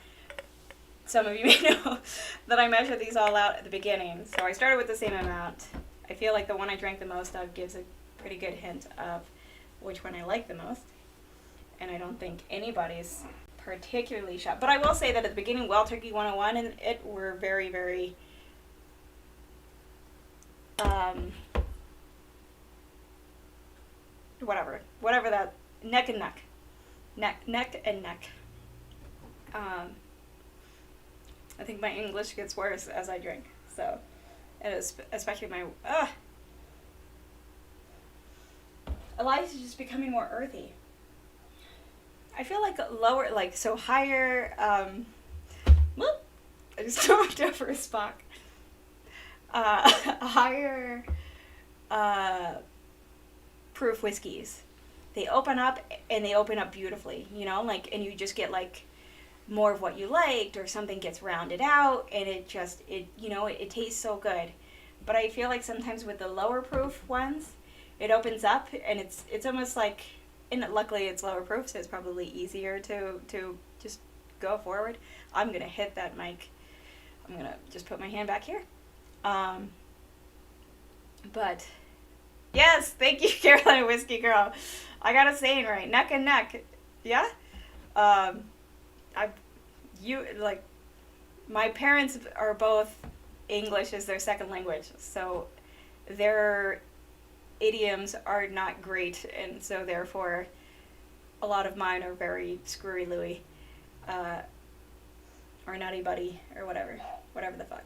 Some of you may know that I measured these all out at the beginning. So I started with the same amount. I feel like the one I drank the most of gives a pretty good hint of which one I like the most. And I don't think anybody's particularly shocked. But I will say that at the beginning, Wild Turkey 101 and it were very, very... whatever that, neck and neck. Neck and neck. I think my English gets worse as I drink. So, it is, especially my, Elias is just becoming more earthy. I feel like lower, like, so higher, whoop, I just knocked over a Spock. Higher, proof whiskeys. They open up, and they open up beautifully, you know, like, and you just get, like, more of what you liked, or something gets rounded out, and it tastes so good. But I feel like sometimes with the lower proof ones, it opens up, and it's almost like, and luckily it's lower proof, so it's probably easier to just go forward. I'm gonna hit that mic. I'm gonna just put my hand back here. But yes, thank you, Carolina Whiskey Girl. I got a saying right, neck and neck. Yeah. my parents are both English as their second language, so their idioms are not great, and so therefore a lot of mine are very screwy Louie, or nutty buddy, or whatever the fuck.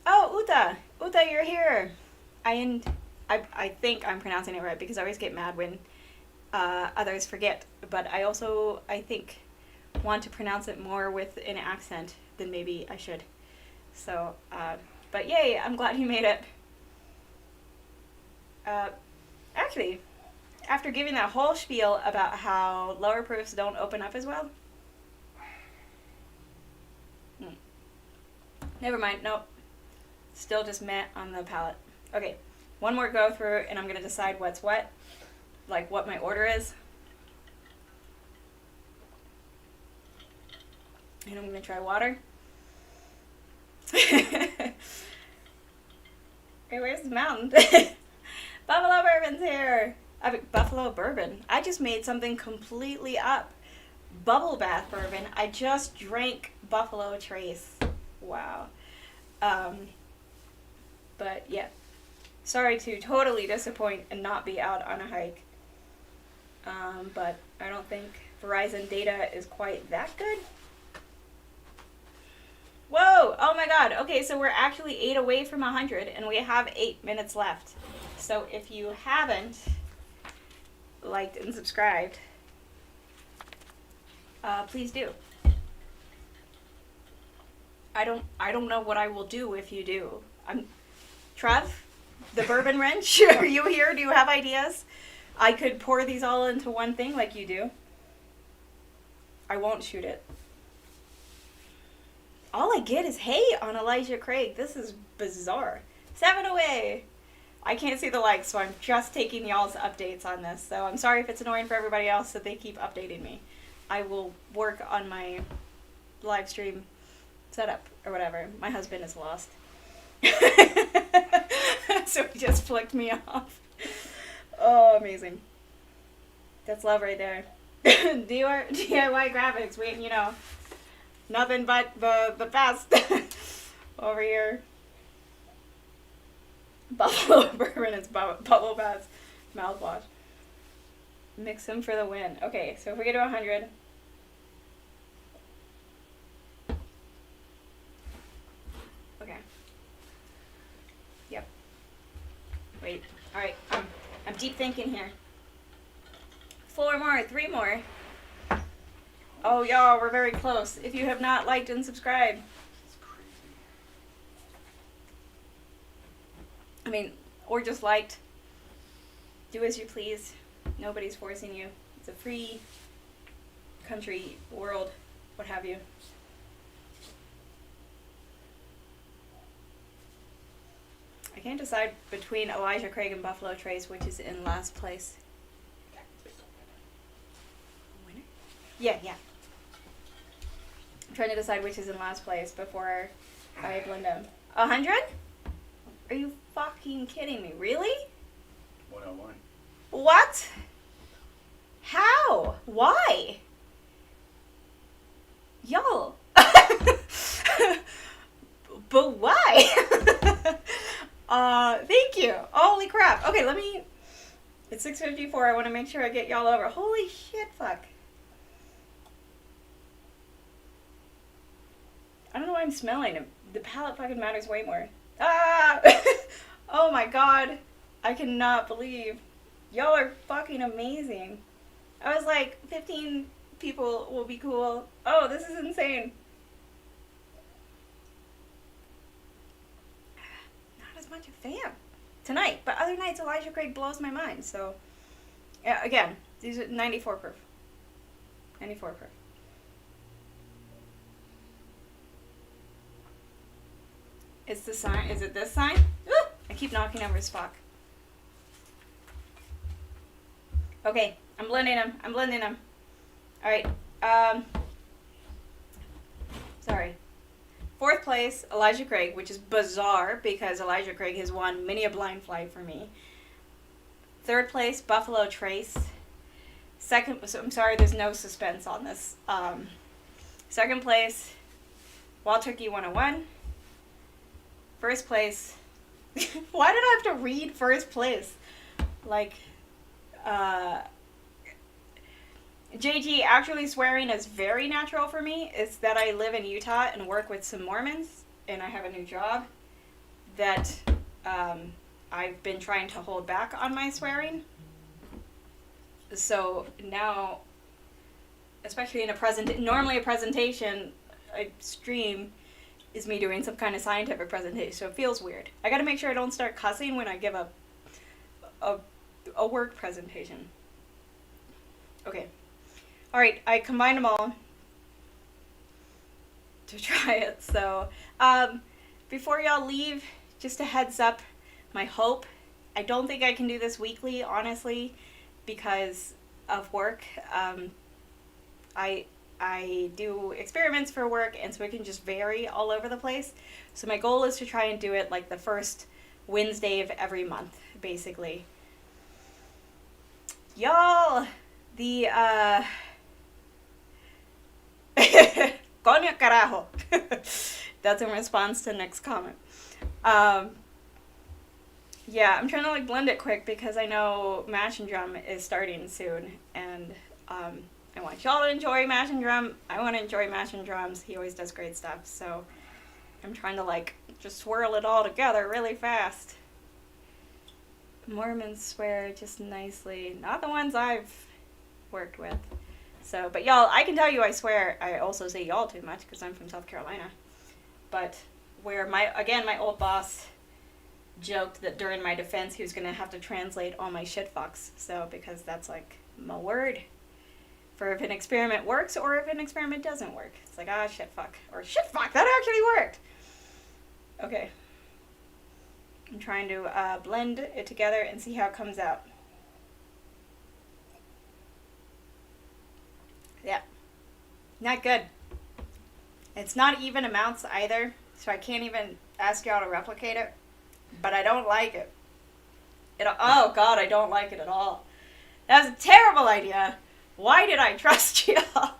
Oh, Uta, you're here. I think I'm pronouncing it right because I always get mad when others forget, but I also, I think, want to pronounce it more with an accent than maybe I should. So, but yay, I'm glad you made it. Actually, after giving that whole spiel about how lower proofs don't open up as well. Never mind, nope. Still just meh on the palate. Okay, one more go through and I'm going to decide what's what. Like what my order is. And I'm going to try water. Hey, where's the mountain? Buffalo Bourbon's here. I mean, Buffalo Bourbon. I just made something completely up. Bubble bath bourbon. I just drank Buffalo Trace. Wow. But yeah. Sorry to totally disappoint and not be out on a hike. But I don't think Verizon data is quite that good. Whoa! Oh my god. Okay, so we're actually 8 away from 100, and we have 8 minutes left. So if you haven't liked and subscribed, please do. I don't know what I will do if you do. Trev, the bourbon wrench, are you here? Do you have ideas? I could pour these all into one thing like you do. I won't shoot it. All I get is hey on Elijah Craig. This is bizarre. 7 away. I can't see the likes, so I'm just taking y'all's updates on this. So I'm sorry if it's annoying for everybody else that they keep updating me. I will work on my live stream setup or whatever. My husband is lost. So he just flicked me off. Oh, amazing. That's love right there. DIY graphics. Wait, you know, nothing but the best over here. Buffalo Bourbon is bubble bath mouthwash. Mix them for the win. Okay, so if we get to 100. Okay. Yep. Wait. All right. I'm deep thinking here. 4 more. 3 more. Oh, y'all, we're very close. If you have not liked and subscribed. I mean, or just liked. Do as you please. Nobody's forcing you. It's a free country, world, what have you. I can't decide between Elijah Craig and Buffalo Trace, which is in last place. Winner? Yeah. I'm trying to decide which is in last place before I blend them. 100? Are you fucking kidding me? Really? 101. What? How? Why? Y'all. But why? Thank you. Holy crap. Okay, it's 6:54. I want to make sure I get y'all over. Holy shit, fuck. I don't know why I'm smelling. The palate fucking matters way more. Ah! Oh my god. I cannot believe. Y'all are fucking amazing. I was like, 15 people will be cool. Oh, this is insane. Not as much a fan tonight, but other nights Elijah Craig blows my mind. So, yeah, again, these are 94 proof. 94 proof. It's the sign. Is it this sign? Ooh, I keep knocking over Spock. Okay, I'm blending them. All right. Sorry. 4th place, Elijah Craig, which is bizarre because Elijah Craig has won many a blind flight for me. 3rd place, Buffalo Trace. I'm sorry, there's no suspense on this. 2nd place, Wild Turkey 101. First place. Why did I have to read first place? Like, JG, actually swearing is very natural for me. It's that I live in Utah and work with some Mormons, and I have a new job that I've been trying to hold back on my swearing. So now, especially in normally a presentation, a stream is me doing some kind of scientific presentation, so it feels weird. I gotta make sure I don't start cussing when I give a work presentation. Okay. Alright, I combined them all to try it. So, before y'all leave, just a heads up, my hope, I don't think I can do this weekly, honestly, because of work. I do experiments for work, and so it can just vary all over the place. So my goal is to try and do it like the first Wednesday of every month, basically. Y'all, the, Coño carajo. That's in response to Nick's comment. Yeah, I'm trying to like blend it quick because I know Mash and Drum is starting soon, and I want y'all to enjoy Mash and Drum. I want to enjoy Mash and Drums. He always does great stuff, so I'm trying to like just swirl it all together really fast. Mormons swear just nicely. Not the ones I've worked with. So, but y'all, I can tell you I swear. I also say y'all too much because I'm from South Carolina. But where my old boss joked that during my defense he was going to have to translate all my shit fucks. So, because that's like my word for if an experiment works or if an experiment doesn't work. It's like, shit fuck. Or shit fuck, that actually worked. Okay. I'm trying to blend it together and see how it comes out. Yeah. Not good. It's not even amounts either, so I can't even ask y'all to replicate it. But I don't like it. Oh god, I don't like it at all. That was a terrible idea. Why did I trust y'all?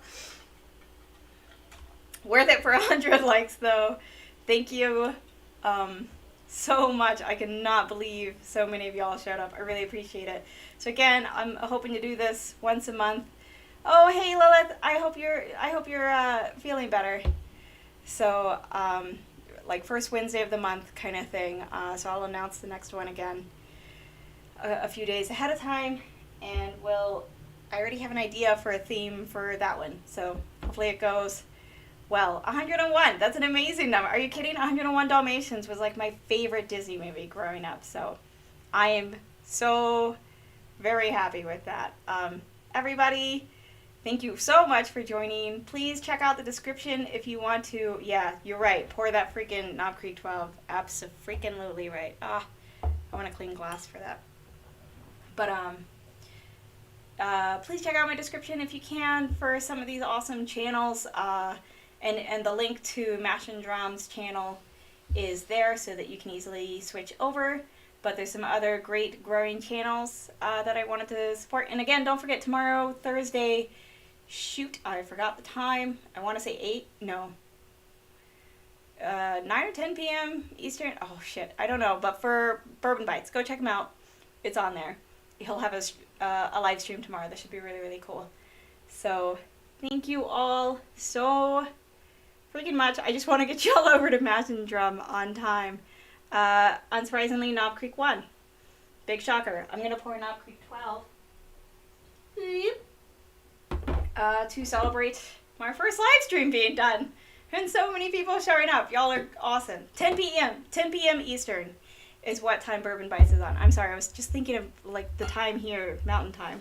Worth it for 100 likes though. Thank you so much. I cannot believe so many of y'all showed up. I really appreciate it. So again, I'm hoping to do this once a month. Oh, hey Lilith, I hope you're feeling better. So, like first Wednesday of the month kind of thing. So I'll announce the next one again a few days ahead of time, and I already have an idea for a theme for that one. So hopefully it goes well. 101, that's an amazing number. Are you kidding? 101 Dalmatians was like my favorite Disney movie growing up. So I am so very happy with that. Everybody, thank you so much for joining. Please check out the description if you want to. Yeah, you're right. Pour that freaking Knob Creek 12. Abso-freaking-lutely right. I want a clean glass for that. But, please check out my description if you can for some of these awesome channels. And the link to Mash and Drum's channel is there so that you can easily switch over. But there's some other great growing channels that I wanted to support. And again, don't forget tomorrow, Thursday, shoot, I forgot the time. I want to say 8, no. 9 or 10 p.m. Eastern. Oh, shit, I don't know. But for Bourbon Bites, go check him out. It's on there. He'll have a live stream tomorrow. That should be really, really cool. So, thank you all so freaking much. I just want to get you all over to Mash and Drum on time. Unsurprisingly, Knob Creek won. Big shocker. I'm going to pour Knob Creek 12 to celebrate my first live stream being done. And so many people showing up. Y'all are awesome. 10 p.m. Eastern is what time Bourbon Bites is on. I'm sorry, I was just thinking of like the time here, mountain time.